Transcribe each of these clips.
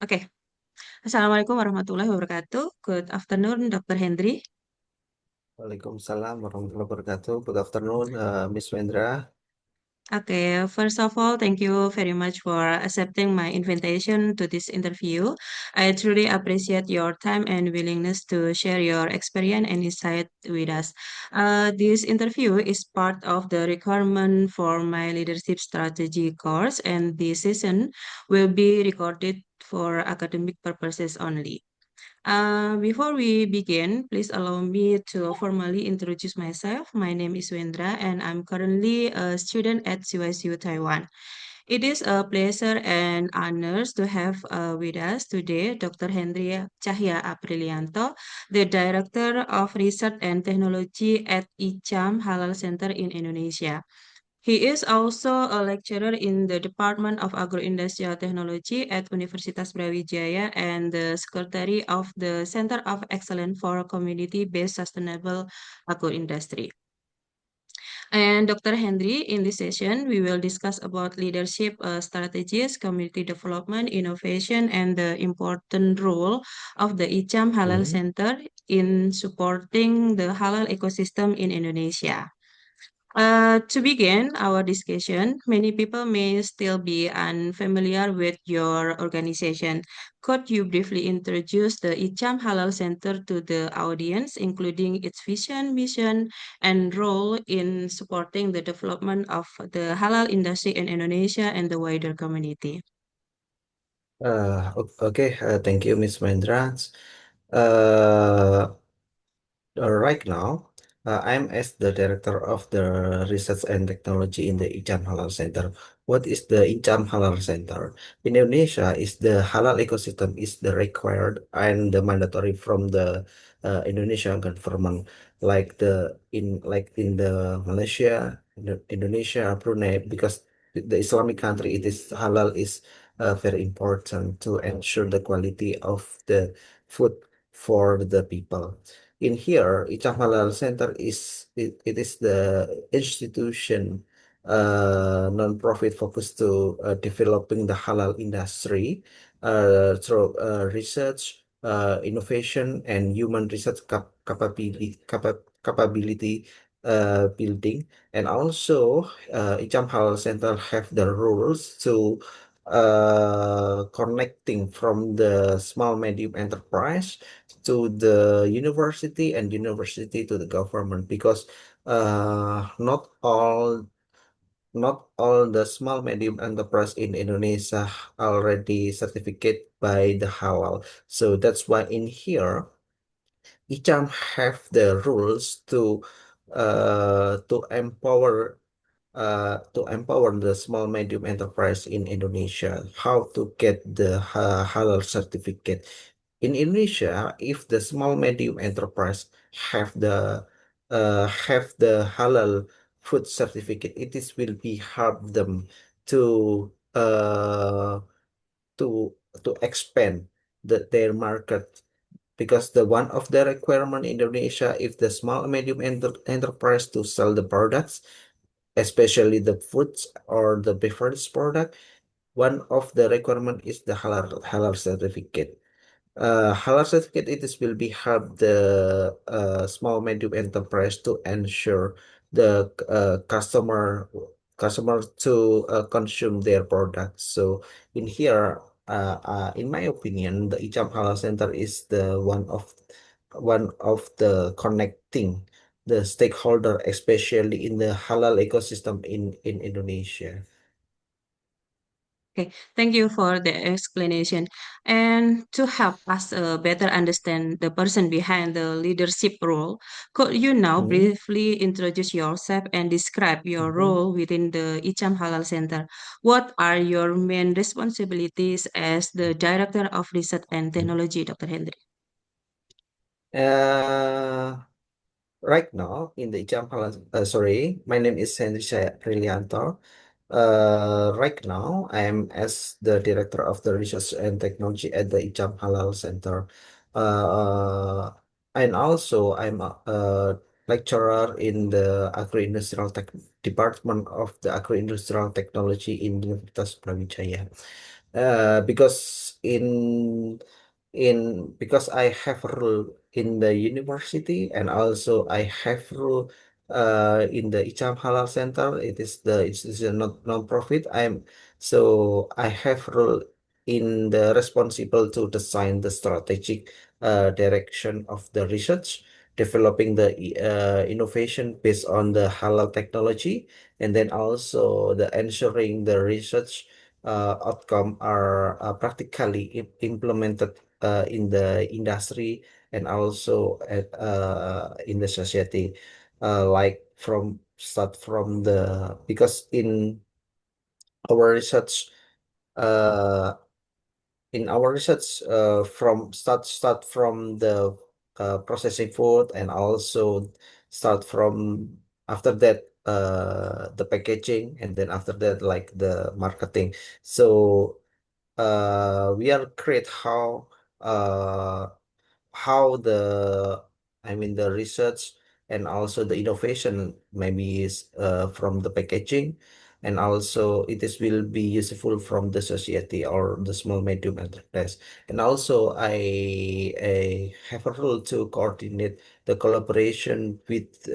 Oke, Assalamualaikum warahmatullahi wabarakatuh. Good afternoon, Dr. Hendry. Waalaikumsalam warahmatullahi wabarakatuh. Good afternoon, Miss Wendra. Okay, first of all, thank you very much for accepting my invitation to this interview. I truly appreciate your time and willingness to share your experience and insight with us. This interview is part of the requirement for my leadership strategy course, and this session will be recorded for academic purposes only. Before we begin, please allow me to formally introduce myself. My name is Wendra, and I'm currently a student at CYSU Taiwan. It is a pleasure and honor to have with us today Dr. Hendria Cahya Aprilianto, the Director of Research and Technology at ICAM Halal Center in Indonesia. He is also a lecturer in the Department of Agroindustrial Technology at Universitas Brawijaya and the secretary of the Center of Excellence for Community-Based Sustainable Agroindustry. And Dr. Henry, in this session, we will discuss about leadership strategies, community development, innovation, and the important role of the ICAM Halal Mhm. Center in supporting the halal ecosystem in Indonesia. To begin our discussion, many people may still be unfamiliar with your organization. Could you briefly introduce the Icham Halal Center to the audience, including its vision, mission, and role in supporting the development of the halal industry in Indonesia and the wider community? Okay, thank you, Miss Wendra. Uh, right now, I'm as the director of the research and technology in the Icham Halal Center. What is the Icham Halal Center? In Indonesia, is the halal ecosystem is the required and the mandatory from the Indonesian government, like in the Malaysia, Indonesia, Brunei, because the Islamic country, it is halal is very important to ensure the quality of the food for the people. In here, Icham Halal Center it is the institution non-profit focused to developing the halal industry through research, innovation, and human research capability building. And also, Icham Halal Center have the rules to connecting from the small medium enterprise to the university and university to the government, because not all the small medium enterprise in Indonesia already certificate by the halal. So that's why in here ICAM have the rules to empower the small medium enterprise in Indonesia how to get the halal certificate. In Indonesia, if the small medium enterprise have the halal food certificate, it is will be hard them to uh, to to expand their market, because the one of the requirement in Indonesia, if the small medium enterprise to sell the products, especially the foods or the beverage product, one of the requirement is the halal certificate. Halal certificate, it is will be help the small medium enterprise to ensure the customer to consume their products. So in here, in my opinion, the Icham Halal Center is the one of the connecting the stakeholder, especially in the halal ecosystem in Indonesia. Okay, thank you for the explanation. And to help us better understand the person behind the leadership role, could you now Mhm, briefly introduce yourself and describe your mhm, role within the Icham Halal Center? What are your main responsibilities as the Director of Research and mhm. Technology, Dr. Hendrik? Uh, Right now, in the example, sorry, my name is Henry Prilianto. Right now, I am as the director of the research and technology at the Ijam Halal Center. And also, I'm a lecturer in the agro-industrial tech department of the agro-industrial technology in Universitas Brawijaya. Because because I have role in the university, and also I have role in the Icham Halal Center. It is the institution not non-profit. I have role in the responsible to design the strategic direction of the research, developing the innovation based on the halal technology, and then also the ensuring the research outcome are practically implemented in the industry and also in the society, like from start from the because our research uh, from start from the processing food, and also start from after that the packaging, and then after that like the marketing. So we are create uh how the research and also the innovation maybe is from the packaging, and also it is will be useful from the society or the small medium enterprise. And also I have a role to coordinate the collaboration with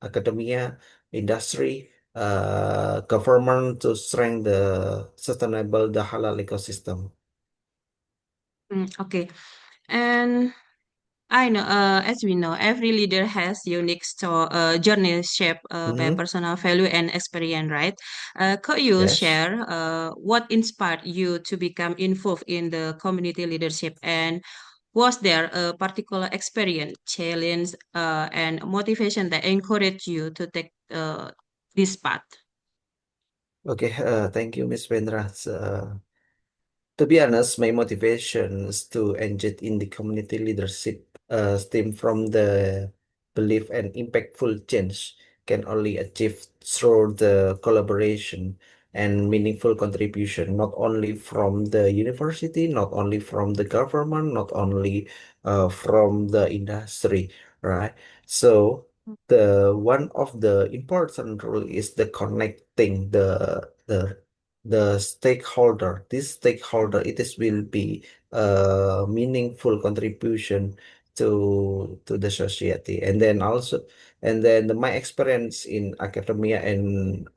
academia, industry, government to strengthen the sustainable the halal ecosystem. Okay. And I know, as we know, every leader has unique journey shaped by Mhm. personal value and experience, right? Could you Yes. share what inspired you to become involved in the community leadership, and was there a particular experience, challenge, and motivation that encouraged you to take this path? Okay. Thank you, Miss Vendra. To be honest, my motivations to engage in the community leadership stem from the belief and impactful change can only achieve through the collaboration and meaningful contribution, not only from the university, not only from the government, not only from the industry, right? So the one of the important rule is the connecting the stakeholder. This stakeholder, it is will be a meaningful contribution to the society. And then also, my experience in academia and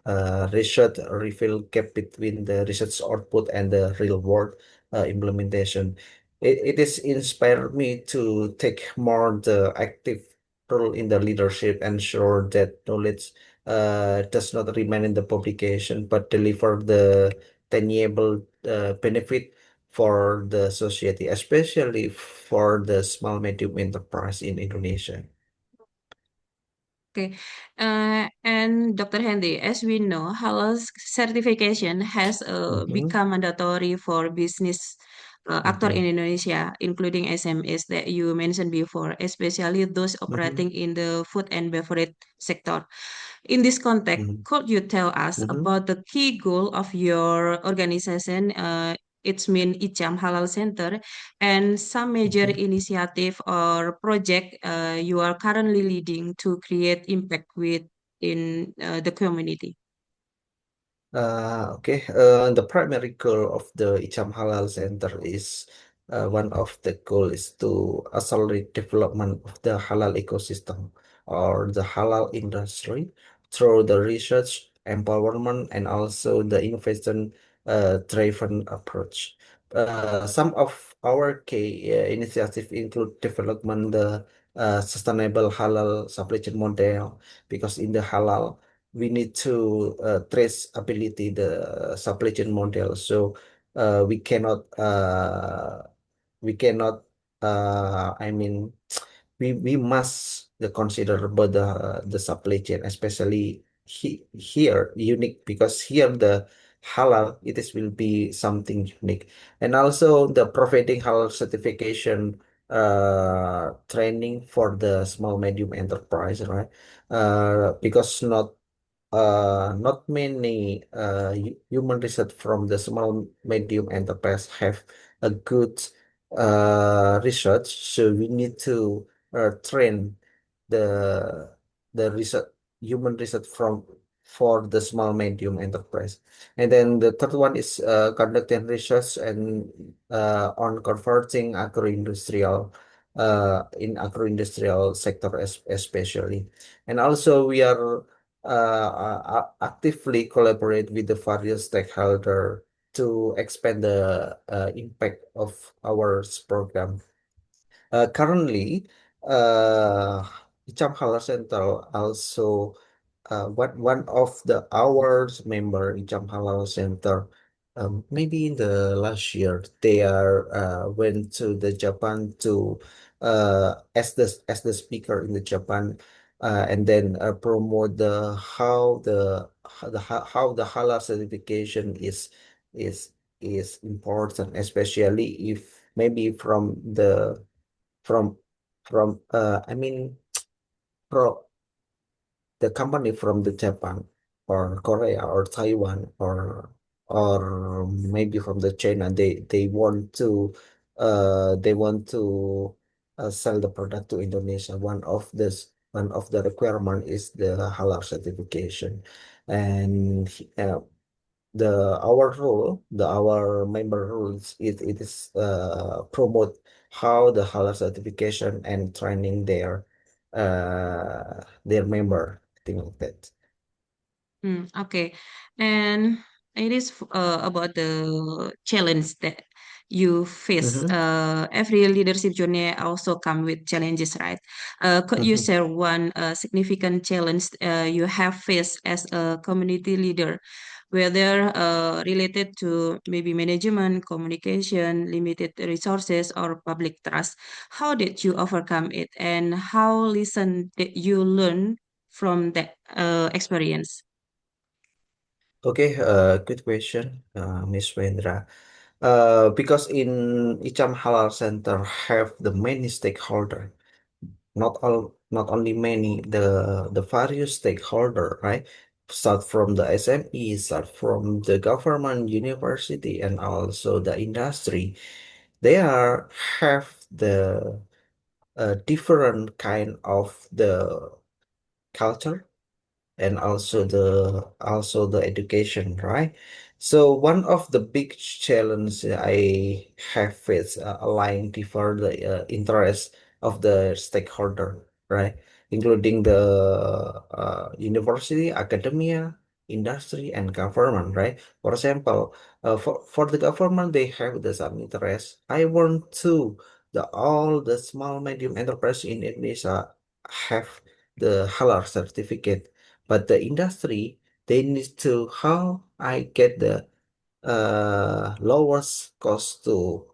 research reveal gap between the research output and the real world implementation. It is inspired me to take more the active role in the leadership, ensure that knowledge does not remain in the publication, but deliver the tangible benefit for the society, especially for the small medium enterprise in Indonesia. Okay. And Dr. Hendy, as we know, halal certification has Mhm, become mandatory for business actor mhm, in Indonesia, including SMEs that you mentioned before, especially those mhm, operating in the food and beverage sector. In this context, mhm, could you tell us mhm, about the key goal of your organization? It's mean Ijam Halal Center, and some major mhm. initiative or project you are currently leading to create impact within the community. Okay. The primary goal of the Icham Halal Center is one of the goal is to accelerate development of the halal ecosystem or the halal industry through the research, empowerment, and also the innovation driven approach. Some of our key initiatives include development the sustainable halal supply chain model, because in the halal we need to trace ability the supply chain model. So we cannot I mean we must consider about the supply chain, especially here unique, because here the halal it is will be something unique. And also the providing halal certification training for the small medium enterprise, right? Because not many human research from the small medium enterprise have a good research. So we need to train the the research human research for the small medium enterprise. And then the third one is conducting research and on converting agro-industrial in agro-industrial sector especially. And also we are actively collaborate with the various stakeholder to expand the impact of our program. Currently, uh, Icham Halal Center also one of the hours member Icham Halal Center, maybe in the last year they are went to the Japan to as the speaker in the Japan, and then promote the how the halal certification is is important, especially if maybe from I mean pro the company from the Japan or Korea or Taiwan or maybe from the China, they want to sell the product to Indonesia. One of the requirement is the halal certification. And our member rules, it is promote how the halal certification and training their member, thing like that. Okay. And it is about the challenge that you face. Mm-hmm. Every leadership journey also come with challenges, right? Could you Mm-hmm. share one significant challenge you have faced as a community leader, whether related to maybe management, communication, limited resources, or public trust? How did you overcome it, and how lesson did you learn from that experience? Okay, good question, Miss Wendra. Because in Icham Halal Center have the many stakeholder, not only many, the various stakeholder, right? Start from the SME, start from the government, university, and also the industry. They are have the different kind of the culture and also the education, right? So one of the big challenge I have is aligning different interests of the stakeholder, right? Including the university, academia, industry, and government, right? For example, for the government, they have the some interest. I want to the all the small medium enterprise in Indonesia have the halal certificate, but the industry, they need to how I get the lowest cost to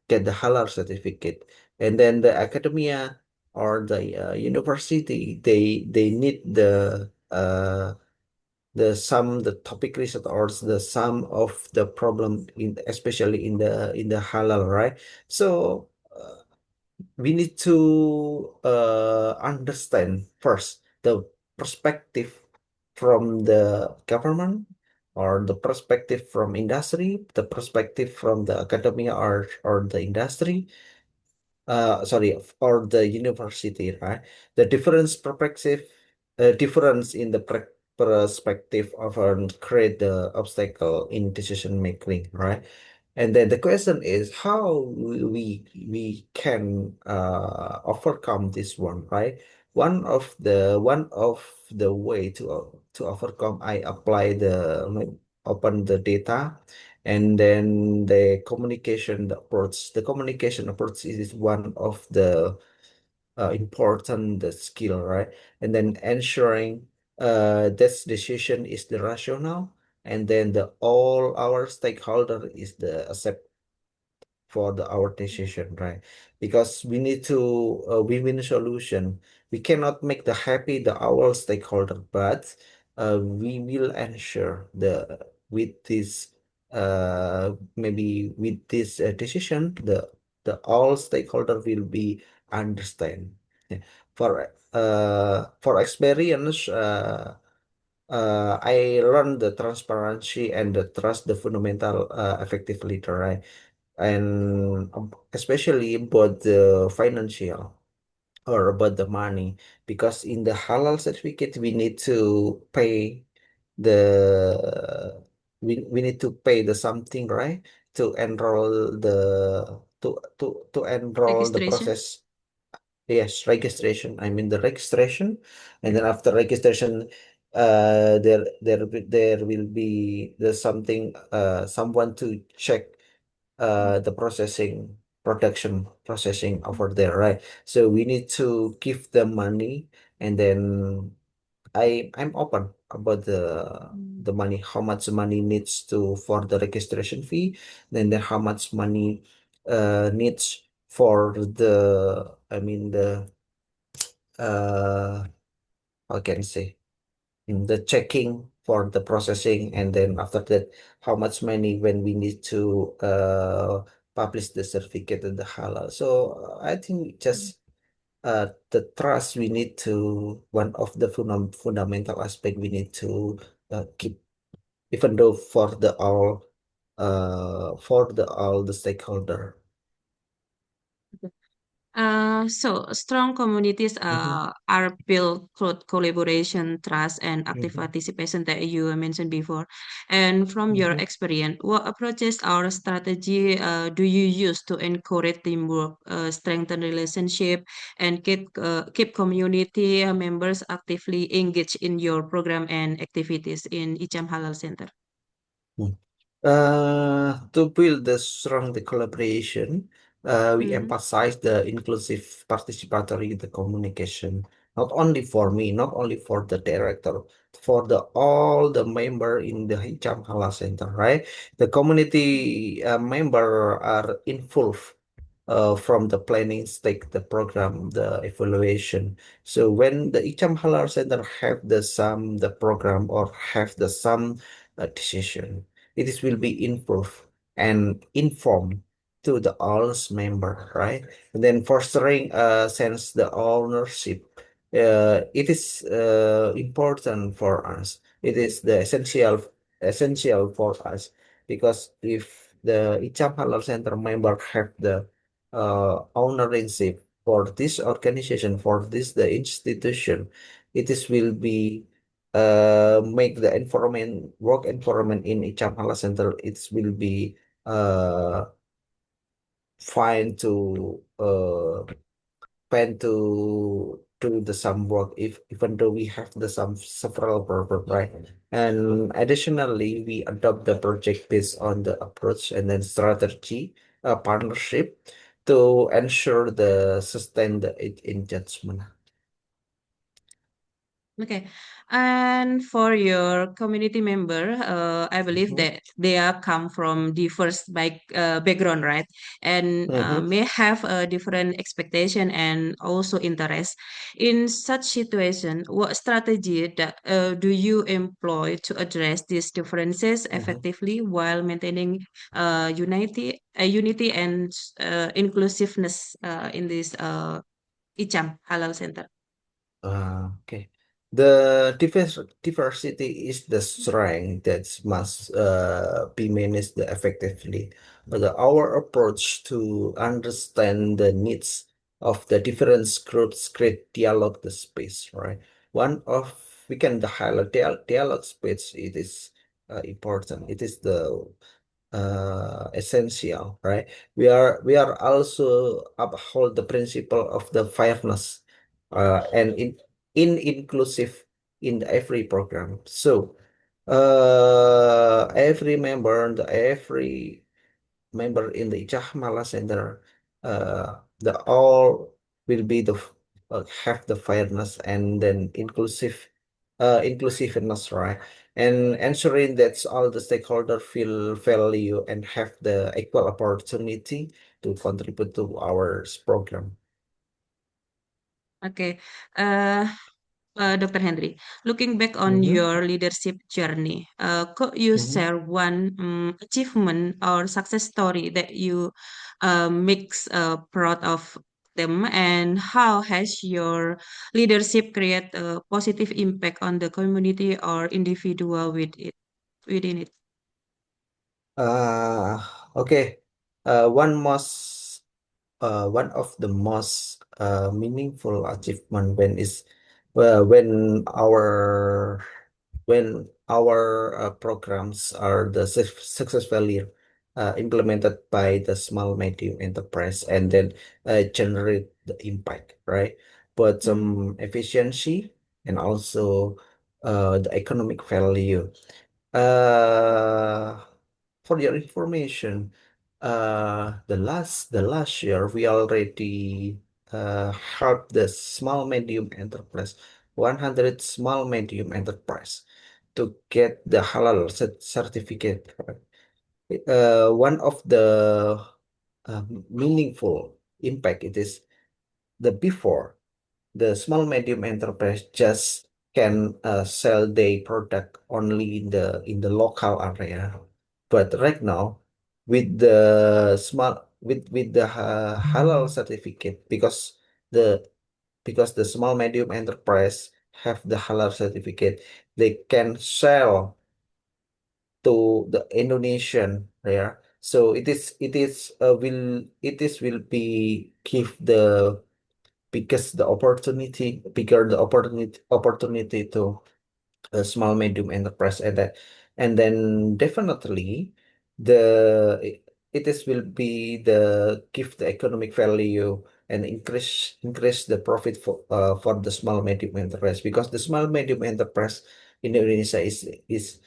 get the halal certificate. And then the academia or the university, they need the sum the topic list or the sum of the problem in especially in the halal, right? So we need to understand first the perspective from the government or the perspective from industry, the perspective from the academia or the industry, sorry, or the university, right? The difference in the perspective often create the obstacle in decision making, right? And then the question is how we can overcome this one, right? One of the way to overcome, I apply open the data, and then the communication approach is one of the important the skill, right? And then ensuring this decision is the rational, and then the all our stakeholder is the accept for our decision, right? Because we need to win-win solution. We cannot make the happy the our stakeholder, but we will ensure the with this maybe with this decision, the all stakeholder will be understand. Yeah. For experience, I learned the transparency and the trust, the fundamental effective leader, right? And especially about the financial. or about the money, because in the halal certificate we need to pay the we need to pay the something, right? To enroll the to enroll the registration? process. Yes, registration. I mean the registration, and then after registration, there will be the something, someone to check the processing, production processing over there, right? So we need to give them money, and then I'm open about Mm. the money, how much money needs to for the registration fee, then how much money needs for the, I mean uh how can I say, in the checking for the processing, and then after that how much money when we need to publish the certificate of the halal. So I think just the trust we need to, one of the fundamental aspect we need to keep, even though for the all the stakeholder. So strong communities Mhm, are built through collaboration, trust, and active mhm, participation that you mentioned before. And from your mhm, experience, what approaches or strategy do you use to encourage teamwork, strengthen relationship, and keep community members actively engaged in your program and activities in Icham Halal Center? mhm. To build the strong the collaboration, we Mm-hmm. emphasize the inclusive participatory the communication, not only for me, not only for the director, for the all the member in the Hicham Hala Center, right? The community member are involved from the planning stage, the program, the evaluation. So when the Hicham Halal Center have the some the program or have the some decision, it is will be improved and informed to the all member, right? And then fostering sense the ownership. It is important for us. It is the essential for us, because if the Icham Halal Center member have the ownership for this organization, for this the institution, it is will be make the environment, work environment in Icham Hala Center, it will be uh fine to do the some work, if even though we have the some several purpose, right? And additionally we adopt the project based on the approach and then strategy, partnership, to ensure the sustain the engagement. Okay. And for your community member, I believe Mhm, that they are come from diverse background, right? And mhm, may have a different expectation and also interest. In such situation, what strategy that do you employ to address these differences mhm. effectively while maintaining unity and inclusiveness in this ICHAM Halal Center? Okay. The diversity is the strength that must be managed effectively. But our approach to understand the needs of the different groups create dialogue the space, right? One of we can highlight dialogue space. It is important. It is the essential, right? We are also uphold the principle of the fairness and in inclusive in every program. So every member in the Ijahmala Center, the all will be have the fairness and then inclusiveness, right? And ensuring that all the stakeholders feel value and have the equal opportunity to contribute to our program. Okay. Dr. Henry, looking back on Mhm, your leadership journey, could you mhm. share one achievement or success story that you makes proud of them, and how has your leadership create a positive impact on the community or individual within it? Okay. One of the most meaningful achievement when our programs are the successfully implemented by the small medium enterprise and then generate the impact, right? But Mm, some efficiency and also the economic value. Uh, for your information, the last year we already helped the small medium enterprise, 100 small medium enterprise to get the halal certificate. Right? One of the meaningful impact it is the before the small medium enterprise just can sell their product only in the local area. But right now, with the halal certificate, the because the small medium enterprise have the halal certificate, they can sell to the Indonesian there. So it is will be give the bigger the opportunity to a small medium enterprise, and then definitely it is will be the give the economic value and increase the profit for the small medium enterprise, because the small medium enterprise in Indonesia is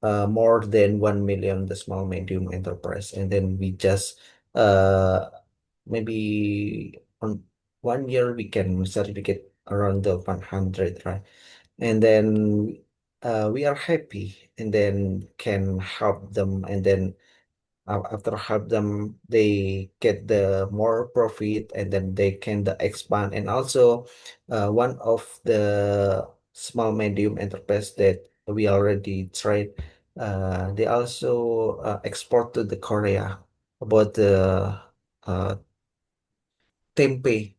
more than 1 million, the small medium enterprise, and then we just maybe on 1 year we can certificate around the 100, right? And then we are happy and then can help them, and then after help them they get the more profit, and then they can the expand. And also one of the small medium enterprise that we already tried, they also export to the Korea about the uh, tempeh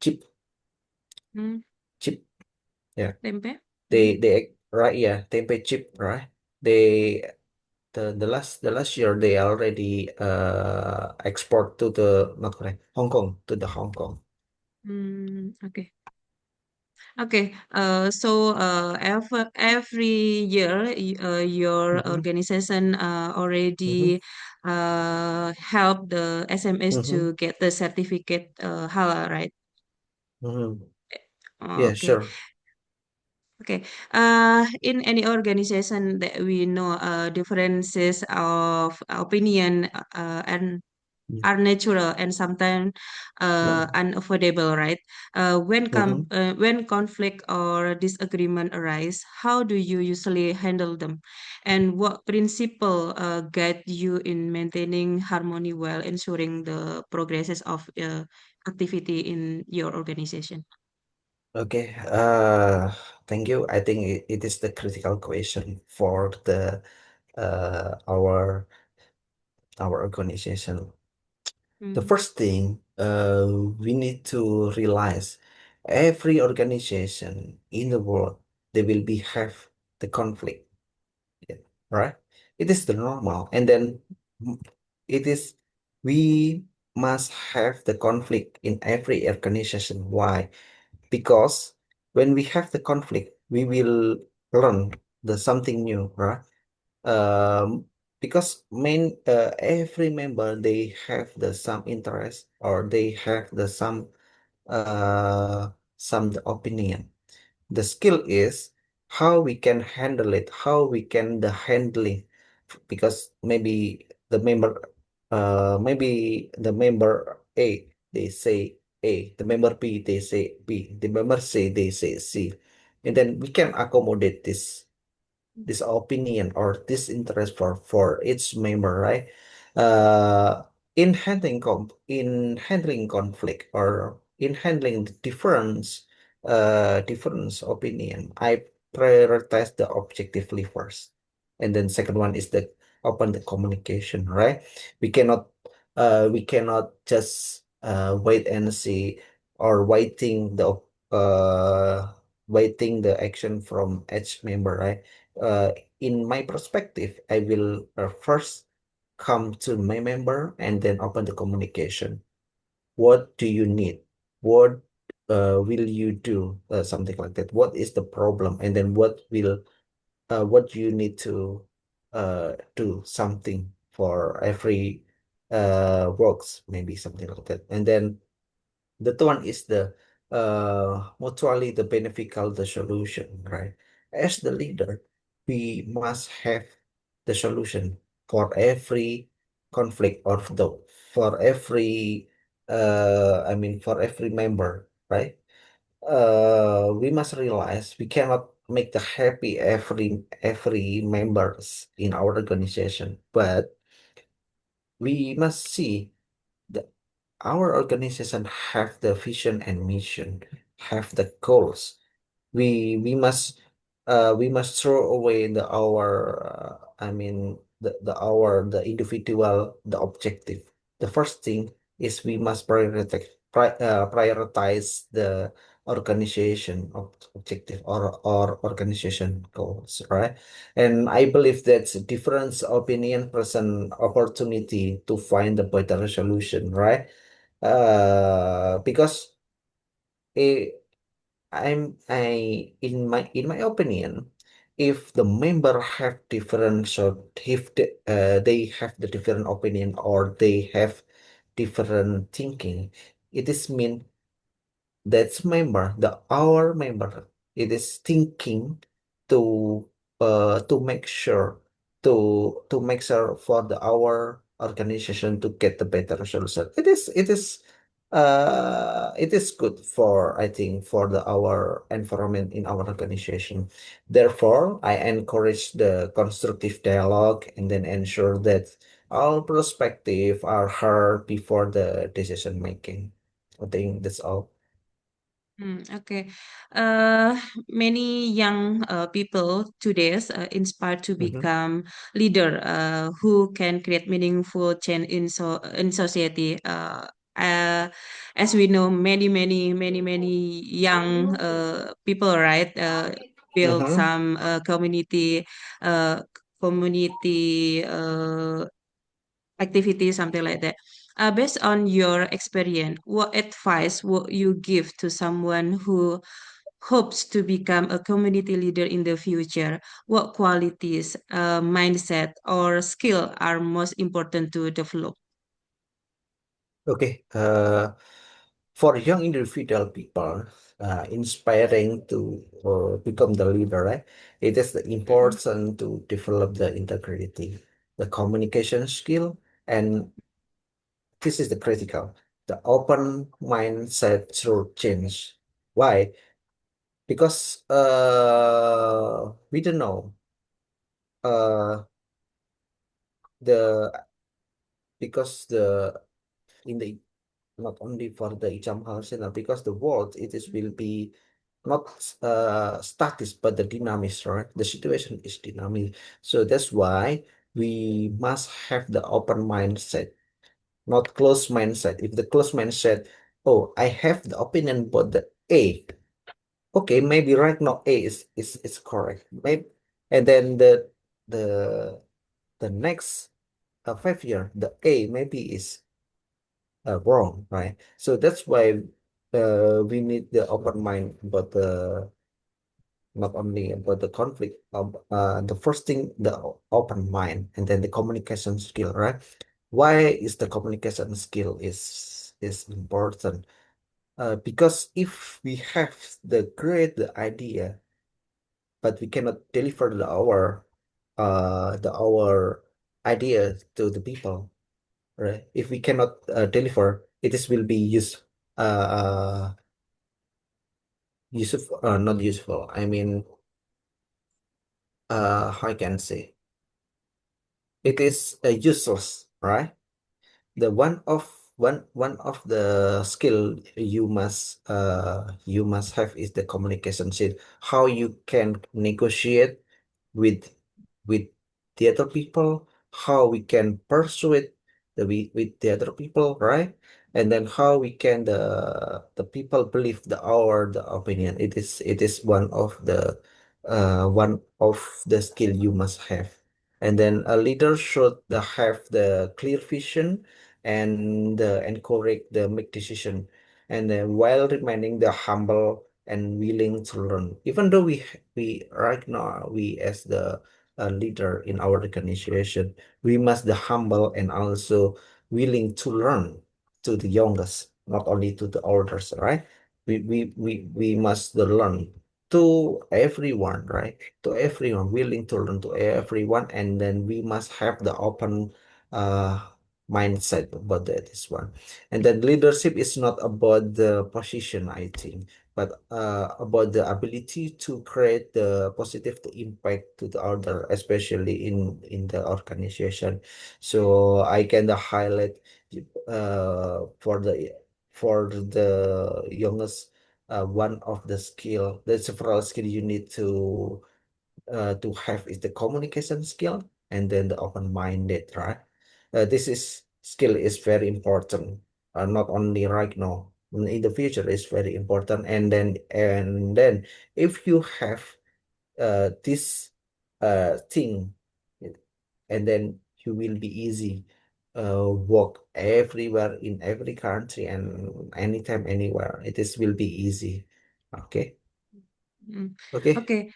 mm, chip. Yeah, tempe. they Mm, they right, yeah, tempeh chip, right? They the last year they already export to the not correct Hong Kong, to the Hong Kong. okay. Okay, every year, your Mm-hmm, organization mm-hmm, already help the SMEs mm-hmm, to get the certificate halal, right? mm-hmm. Yeah, Okay, sure. okay. In any organization that we know, differences of opinion Mm, are natural and sometimes yeah. unavoidable, right? Mm-hmm. When conflict or disagreement arise, how do you usually handle them, and what principle guide you in maintaining harmony while ensuring the progresses of activity in your organization? Okay. Thank you. I think it is the critical question for the our organization. The Mm, first thing we need to realize, every organization in the world, they will be have the conflict, yeah, right? It is the normal, and then mm, it is we must have the conflict in every organization. Why? Because when we have the conflict, we will learn the something new, right? um because every member they have the some interest, or they have the uh some the opinion. The skill is how we can handle it, how we can the handling, because maybe the member A they say A, the member B they say B, the member C they say C, and then we can accommodate this opinion or this interest for each member, right? Uh, in handling conflict, or in handling the difference opinion, I prioritize the objectively first, and then second one is the open the communication, right? We cannot just wait and see, or waiting the action from each member, right? uh, in my perspective, I will first come to my member and then open the communication. What do you need? What will you do something like that? What is the problem? And then what you need to do something for every works, maybe something like that. And then the third one is the mutually the beneficial the solution, right? As the leader, we must have the solution for every conflict or for every I mean for every member, right? We must realize we cannot make the happy every members in our organization, but we must see that our organization have the vision and mission, have the goals. We must throw away the our I mean the individual the objective. The first thing is we must prioritize the organization objective or organization goals, right? And I believe that's a different opinion present opportunity to find a better solution, right? Because it, in my opinion, if the member have different, so if they have the different opinion or they have different thinking, it is mean that's member, the our member, it is thinking to make sure for the our organization to get the better solution. It is good for, I think, for the our environment in our organization. Therefore, I encourage the constructive dialogue and then ensure that all perspective are heard before the decision making. I think that's all. Okay. Uh, Many young people today inspired to Mm-hmm. become leader who can create meaningful change in society. Uh, as we know, many young people, right, build Mm-hmm. some uh, community activity, something like that. Based on your experience, what advice would you give to someone who hopes to become a community leader in the future? What qualities, mindset, or skill are most important to develop? Okay. For young individual people, inspiring to become the leader, right? It is Mhm. important to develop the integrity, the communication skill, and this is the critical, the open mindset through change. Why? Because we don't know uh the because the in the not only for the exam Arsenal, because the world it is will be not static but the dynamic, right? The situation is dynamic, so that's why we must have the open mindset, not closed mindset. If the closed mindset, oh, I have the opinion about the A, okay, maybe right now A is correct, maybe, and then the the next 5 year the A maybe is wrong, right? So that's why we need the open mind, but not only about the conflict. The first thing, the open mind, and then the communication skill, right? Why is the communication skill is important? Because if we have the great the idea, but we cannot deliver our idea to the people, right? If we cannot deliver, it is will be useful, not useful. I mean, how I can say, it is useless, right? The one of the skill you must have is the communication skill. How you can negotiate with with the other people, how we can persuade with the other people, right? And then how we can the people believe the opinion. It is one of the skill you must have. And then a leader should have the clear vision and encourage the make decision. and then while remaining the humble and willing to learn. Even though we right now we as the leader in our organization, we must the humble and also willing to learn to the youngest, not only to the elders, right? We must learn to everyone, right? To everyone, willing to learn to everyone, and then we must have the open uh mindset about that this one. And then leadership is not about the position, I think, but about the ability to create the positive impact to the other, especially in the organization. So I can highlight for the youngest, one of the skill, the several skill you need to have is the communication skill and then the open-minded, right? This is skill is very important, not only right now, in the future is very important. And then if you have this thing, and then you will be easy work everywhere in every country and anytime, anywhere. It is will be easy. Okay. Mm. Okay. Okay.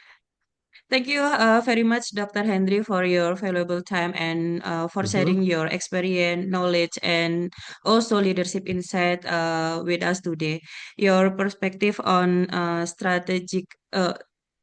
Thank you very much, Dr. Henry, for your valuable time and for Mm-hmm. sharing your experience, knowledge, and also leadership insight with us today. Your perspective on strategic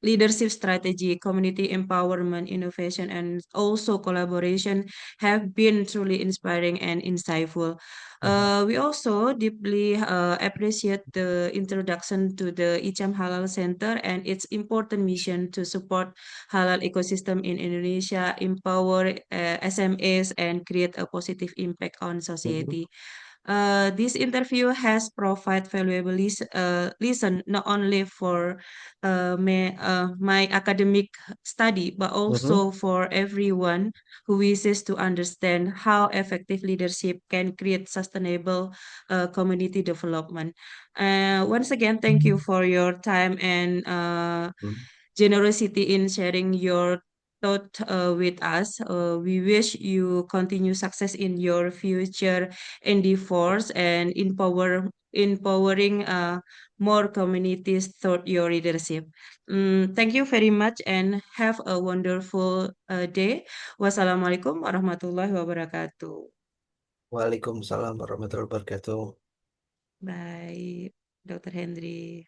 leadership strategy, community empowerment, innovation, and also collaboration have been truly inspiring and insightful. Mm-hmm. We also deeply appreciate the introduction to the Icham Halal Center and its important mission to support halal ecosystem in Indonesia, empower SMEs, and create a positive impact on Mm-hmm. society. This interview has provided valuable lesson not only for my academic study, but Mm-hmm. also for everyone who wishes to understand how effective leadership can create sustainable community development. Once again, thank you for your time and generosity in sharing your thought with us. We wish you continue success in your future endeavors and empowering more communities through your leadership. Thank you very much and have a wonderful day. Wassalamualaikum warahmatullahi wabarakatuh. Waalaikumsalam warahmatullahi wabarakatuh. Bye, Dr. Henry.